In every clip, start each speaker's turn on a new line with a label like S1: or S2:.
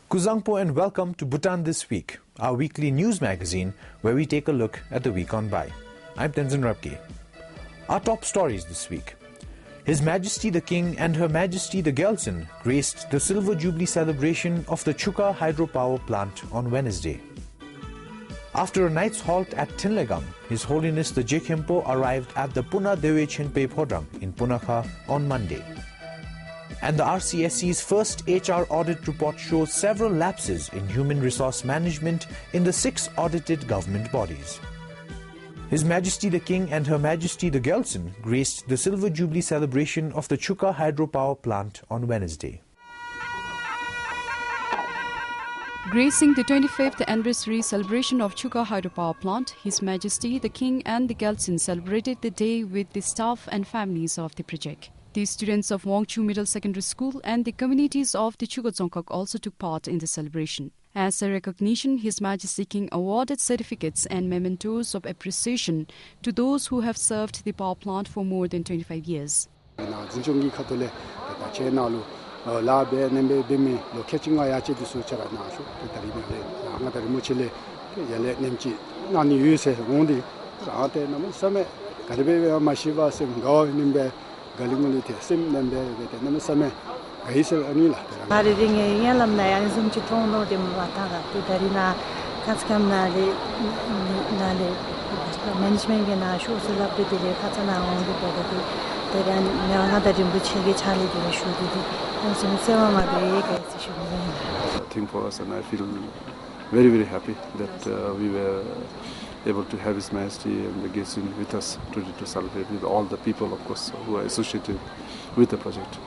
S1: Kuzangpo and welcome to Bhutan This Week, our weekly news magazine where we take a look at the week on by. I'm Tenzin Rabke. Our top stories this week. His Majesty the King and Her Majesty the Gyaltsen graced the Silver Jubilee celebration of the Chuka hydropower plant on Wednesday. After a night's halt at Tinlegam, His Holiness the Jekhempo arrived at the Puna Dewe Chenpe Phodang in Punakha on Monday. And the RCSC's first HR audit report shows several lapses in human resource management in the 6 audited government bodies. His Majesty the King and Her Majesty the Gyaltsen graced the Silver Jubilee celebration of the Chuka hydropower plant on Wednesday.
S2: Gracing the 25th anniversary celebration of Chuka hydropower plant, His Majesty the King and the Gyaltsen celebrated the day with the staff and families of the project. The students of Wangchu Middle Secondary School and the communities of the Chuka Dzongkhag also took part in the celebration. As a recognition, His Majesty King awarded certificates and mementos of appreciation to those who have served the power plant for more than 25 years.
S3: I think for us, and I feel very, very happy that we were able to have His Majesty and the Gyaltsen with us to celebrate with all the people, of course, who are associated with the project.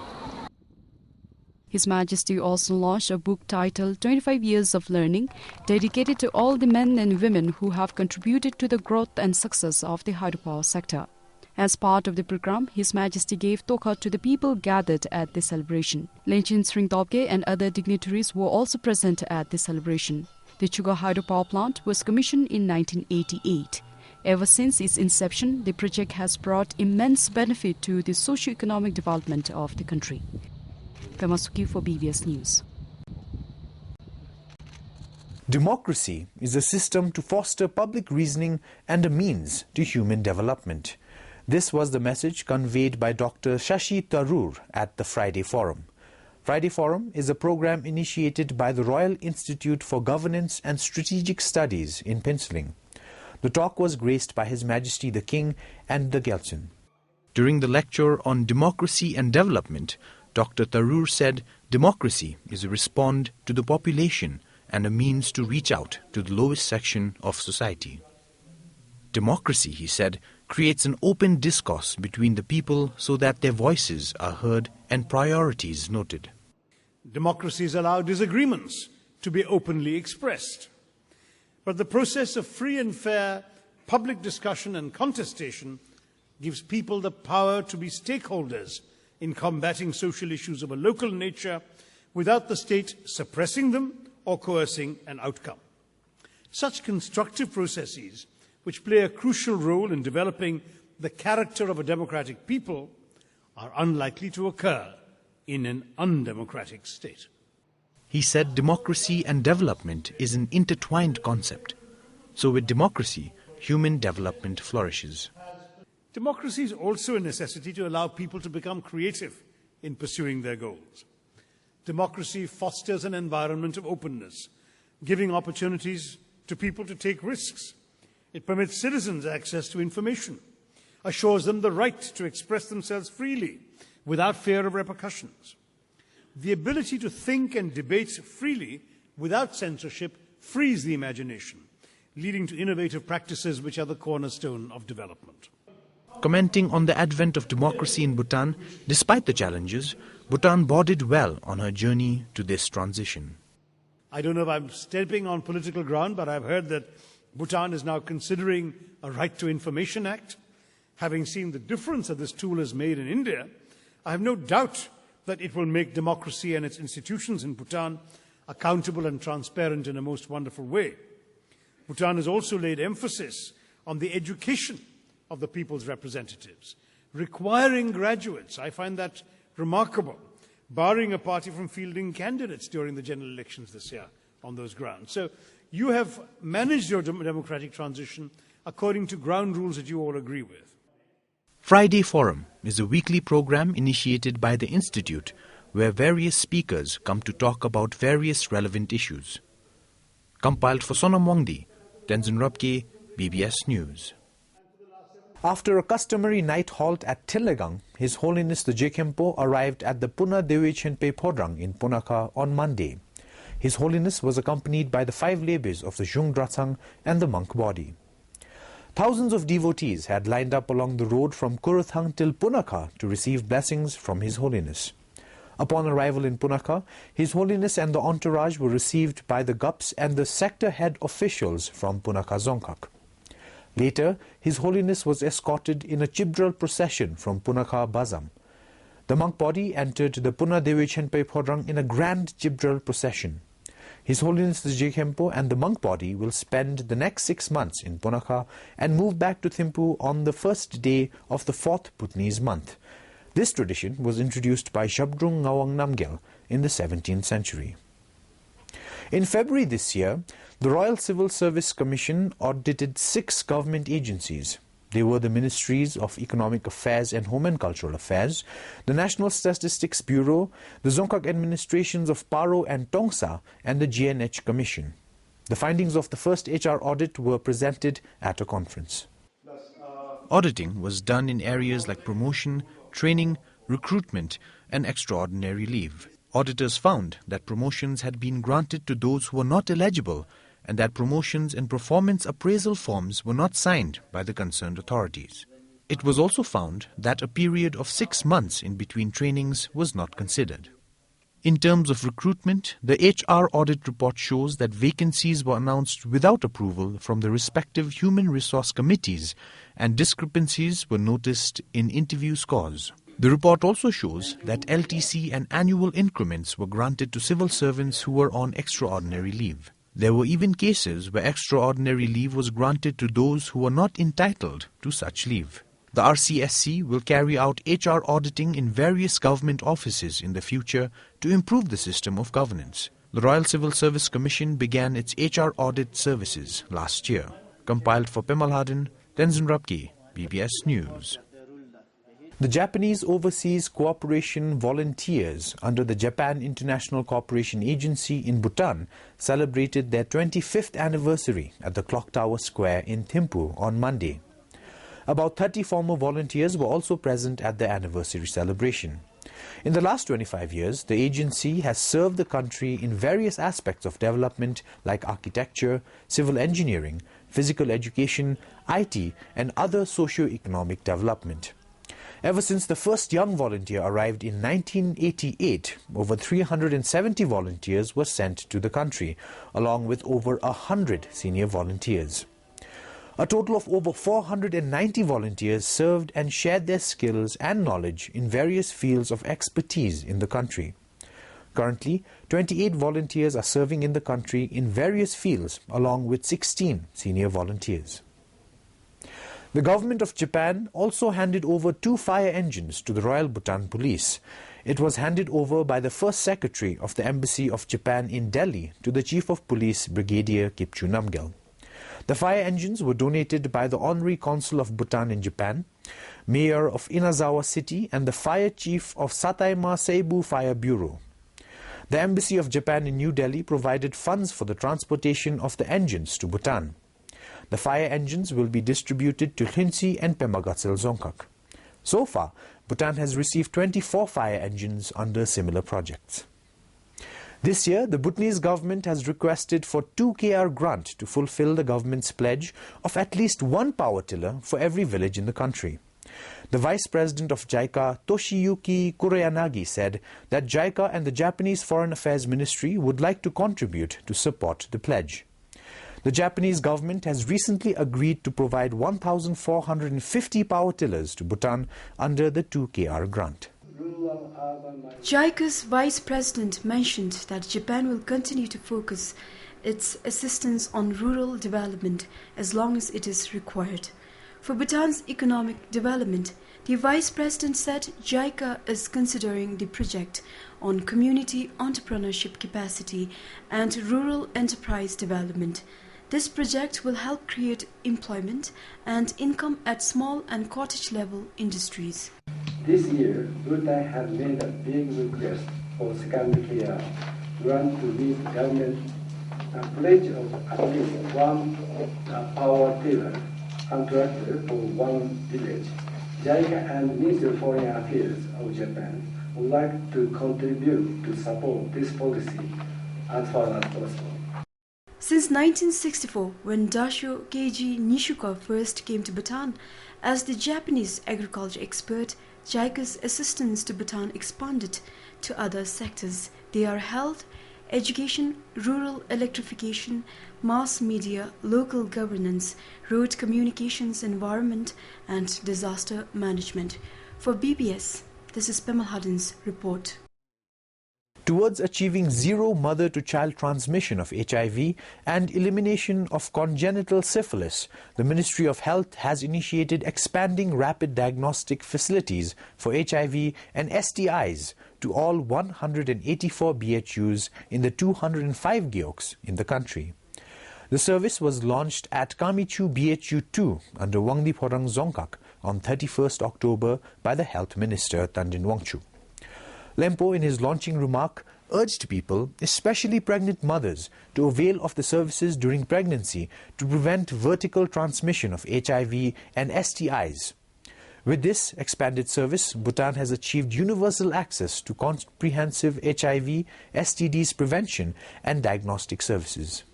S2: His Majesty also launched a book titled 25 Years of Learning, dedicated to all the men and women who have contributed to the growth and success of the hydropower sector. As part of the program, His Majesty gave Tokha to the people gathered at the celebration. Lenchin Sringtopke and other dignitaries were also present at the celebration. The Chuka hydropower plant was commissioned in 1988. Ever since its inception, the project has brought immense benefit to the socio-economic development of the country. Pemasuki for BBS News.
S1: Democracy is a system to foster public reasoning and a means to human development. This was the message conveyed by Dr. Shashi Tharoor at the Friday Forum. Friday Forum is a program initiated by the Royal Institute for Governance and Strategic Studies in Pencilling. The talk was graced by His Majesty the King and the Gyaltsen. During the lecture on democracy and development, Dr. Tharoor said democracy is a response to the population and a means to reach out to the lowest section of society. Democracy, he said, creates an open discourse between the people so that their voices are heard and priorities noted.
S4: Democracies allow disagreements to be openly expressed. But the process of free and fair public discussion and contestation gives people the power to be stakeholders in combating social issues of a local nature without the state suppressing them or coercing an outcome. Such constructive processes, which play a crucial role in developing the character of a democratic people, are unlikely to occur in an undemocratic state.
S1: He said democracy and development is an intertwined concept. So with democracy, human development flourishes.
S4: Democracy is also a necessity to allow people to become creative in pursuing their goals. Democracy fosters an environment of openness, giving opportunities to people to take risks. It permits citizens access to information, assures them the right to express themselves freely without fear of repercussions. The ability to think and debate freely without censorship frees the imagination, leading to innovative practices which are the cornerstone of development.
S1: Commenting on the advent of democracy in Bhutan, despite the challenges, Bhutan boarded well on her journey to this transition.
S4: I don't know if I'm stepping on political ground, but I've heard that Bhutan is now considering a Right to Information Act. Having seen the difference that this tool has made in India, I have no doubt that it will make democracy and its institutions in Bhutan accountable and transparent in a most wonderful way. Bhutan has also laid emphasis on the education of the people's representatives, requiring graduates, I find that remarkable, barring a party from fielding candidates during the general elections this year on those grounds. So you have managed your democratic transition according to ground rules that you all agree with.
S1: Friday Forum is a weekly program initiated by the Institute where various speakers come to talk about various relevant issues. Compiled for Sonam Wangdi, Tenzin Rabke, BBS News. After a customary night halt at Tilegang, His Holiness the Jekempo arrived at the Puna Dewi Chenpe Podrang in Punakha on Monday. His Holiness was accompanied by the 5 labies of the Zhung Dratsang and the monk body. Thousands of devotees had lined up along the road from Kuruthang till Punakha to receive blessings from His Holiness. Upon arrival in Punakha, His Holiness and the entourage were received by the Gups and the sector head officials from Punakha Zongkak. Later, His Holiness was escorted in a Chibdral procession from Punakha Bazam. The monk body entered the Puna Dewi Chenpe Podrang in a grand Chibdral procession. His Holiness the Jekempo and the monk body will spend the next 6 months in Punakha and move back to Thimphu on the first day of the 4th Bhutanese month. This tradition was introduced by Shabdrung Ngawang Namgyal in the 17th century. In February this year, the Royal Civil Service Commission audited 6 government agencies. They were the Ministries of Economic Affairs and Home and Cultural Affairs, the National Statistics Bureau, the Zongkak administrations of Paro and Tongsa, and the GNH Commission. The findings of the first HR audit were presented at a conference. Auditing was done in areas like promotion, training, recruitment, and extraordinary leave. Auditors found that promotions had been granted to those who were not eligible and that promotions and performance appraisal forms were not signed by the concerned authorities. It was also found that a period of 6 months in between trainings was not considered. In terms of recruitment, the HR audit report shows that vacancies were announced without approval from the respective human resource committees and discrepancies were noticed in interview scores. The report also shows that LTC and annual increments were granted to civil servants who were on extraordinary leave. There were even cases where extraordinary leave was granted to those who were not entitled to such leave. The RCSC will carry out HR auditing in various government offices in the future to improve the system of governance. The Royal Civil Service Commission began its HR audit services last year. Compiled for Pemalhadan, Tenzin Rabke, BBS News. The Japanese Overseas Cooperation Volunteers under the Japan International Cooperation Agency in Bhutan celebrated their 25th anniversary at the Clock Tower Square in Thimphu on Monday. About 30 former volunteers were also present at the anniversary celebration. In the last 25 years, the agency has served the country in various aspects of development like architecture, civil engineering, physical education, IT, and other socio-economic development. Ever since the first young volunteer arrived in 1988, over 370 volunteers were sent to the country, along with over 100 senior volunteers. A total of over 490 volunteers served and shared their skills and knowledge in various fields of expertise in the country. Currently, 28 volunteers are serving in the country in various fields, along with 16 senior volunteers. The government of Japan also handed over 2 fire engines to the Royal Bhutan Police. It was handed over by the first secretary of the Embassy of Japan in Delhi to the Chief of Police, Brigadier Kipchu Namgyal. The fire engines were donated by the Honorary Consul of Bhutan in Japan, Mayor of Inazawa City, and the Fire Chief of Sataima Seibu Fire Bureau. The Embassy of Japan in New Delhi provided funds for the transportation of the engines to Bhutan. The fire engines will be distributed to Lhinsi and Pemagatsel Zongkak. So far, Bhutan has received 24 fire engines under similar projects. This year, the Bhutanese government has requested for 2 KR grant to fulfill the government's pledge of at least 1 power tiller for every village in the country. The Vice President of JICA, Toshiyuki Kuroyanagi, said that JICA and the Japanese Foreign Affairs Ministry would like to contribute to support the pledge. The Japanese government has recently agreed to provide 1,450 power tillers to Bhutan under the 2 KR grant.
S5: JICA's Vice President mentioned that Japan will continue to focus its assistance on rural development as long as it is required. For Bhutan's economic development, the Vice President said JICA is considering the project on community entrepreneurship capacity and rural enterprise development. This project will help create employment and income at small and cottage-level industries.
S6: This year, Bhutan has made a big request for second clear grant to meet government a pledge of at least one power tiller contractor for one village. JICA and Ministry of Foreign Affairs of Japan would like to contribute to support this policy as far as possible.
S5: Since 1964, when Dasho Keiji Nishuka first came to Bhutan as the Japanese agriculture expert, JICA's assistance to Bhutan expanded to other sectors. They are health, education, rural electrification, mass media, local governance, road communications, environment, and disaster management. For BBS, this is Pemal Hardin's report.
S1: Towards achieving zero mother-to-child transmission of HIV and elimination of congenital syphilis, the Ministry of Health has initiated expanding rapid diagnostic facilities for HIV and STIs to all 184 BHUs in the 205 gyoks in the country. The service was launched at Kamichu BHU-2 under Wangdi Phorang Zongkak on 31st October by the Health Minister Tanjin Wangchu. Lempo, in his launching remark, urged people, especially pregnant mothers, to avail of the services during pregnancy to prevent vertical transmission of HIV and STIs. With this expanded service, Bhutan has achieved universal access to comprehensive HIV, STDs prevention and diagnostic services.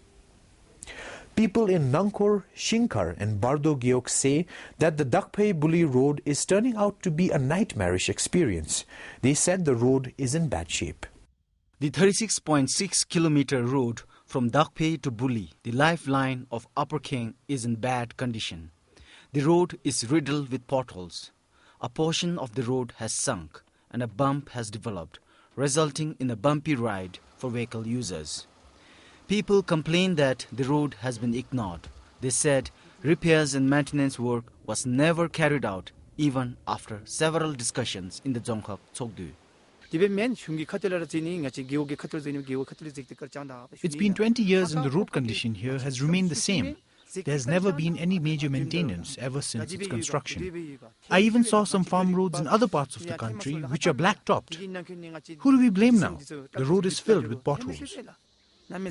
S1: People in Nangkhor, Shinkar and Bardo Gyok say that the Dakphei-Buli road is turning out to be a nightmarish experience. They said the road is in bad shape.
S7: The 36.6-kilometer road from Dakphei to Buli, the lifeline of Upper King, is in bad condition. The road is riddled with potholes. A portion of the road has sunk and a bump has developed, resulting in a bumpy ride for vehicle users. People complain that the road has been ignored. They said repairs and maintenance work was never carried out, even after several discussions in the Dzongkhap Tsogdu.
S8: It's been 20 years and the road condition here has remained the same. There's never been any major maintenance ever since its construction. I even saw some farm roads in other parts of the country which are black-topped. Who do we blame now? The road is filled with potholes.
S9: The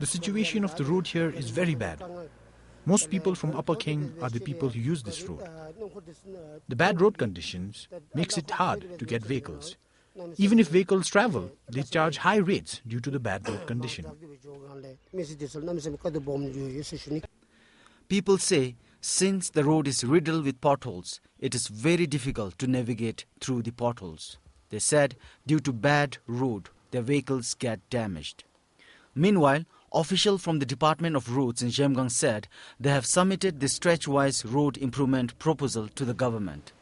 S8: situation of the road here is very bad. Most people from Upper King are the people who use this road. The bad road conditions makes it hard to get vehicles. Even if vehicles travel, they charge high rates due to the bad road condition.
S7: People say since the road is riddled with potholes, it is very difficult to navigate through the potholes. They said due to bad road, their vehicles get damaged. Meanwhile, officials from the Department of Roads in Jamgang said they have submitted the stretch-wise road improvement proposal to the government.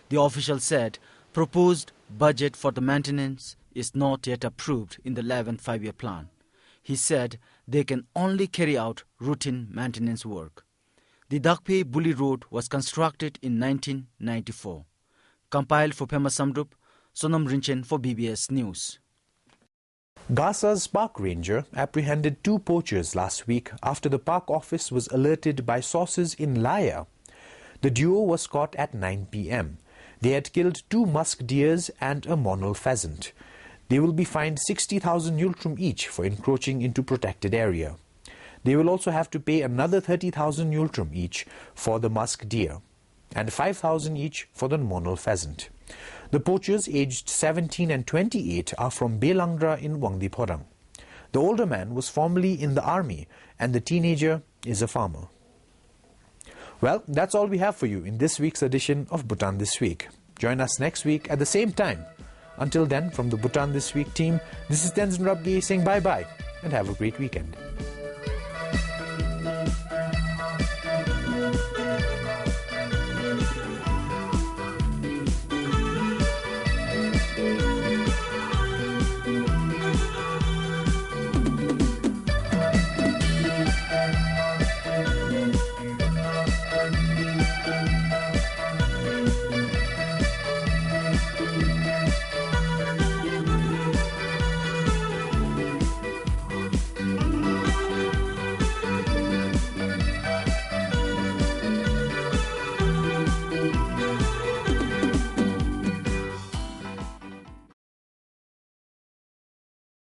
S7: The official said proposed budget for the maintenance is not yet approved in the 11th five-year plan. He said they can only carry out routine maintenance work. The Dakphei-Buli road was constructed in 1994. Compiled for Pema Samrup, Sonam Rinchen for BBS News.
S1: Gasa's park ranger apprehended 2 poachers last week after the park office was alerted by sources in Laya. The duo was caught at 9 p.m. They had killed 2 musk deers and a monal pheasant. They will be fined 60,000 yultrum each for encroaching into protected area. They will also have to pay another 30,000 yultrum each for the musk deer and 5,000 each for the monal pheasant. The poachers aged 17 and 28 are from Belangra in Wangdi Phorang. The older man was formerly in the army and the teenager is a farmer. Well, that's all we have for you in this week's edition of Bhutan This Week. Join us next week at the same time. Until then, from the Bhutan This Week team, this is Tenzin Rabgi saying bye-bye and have a great weekend.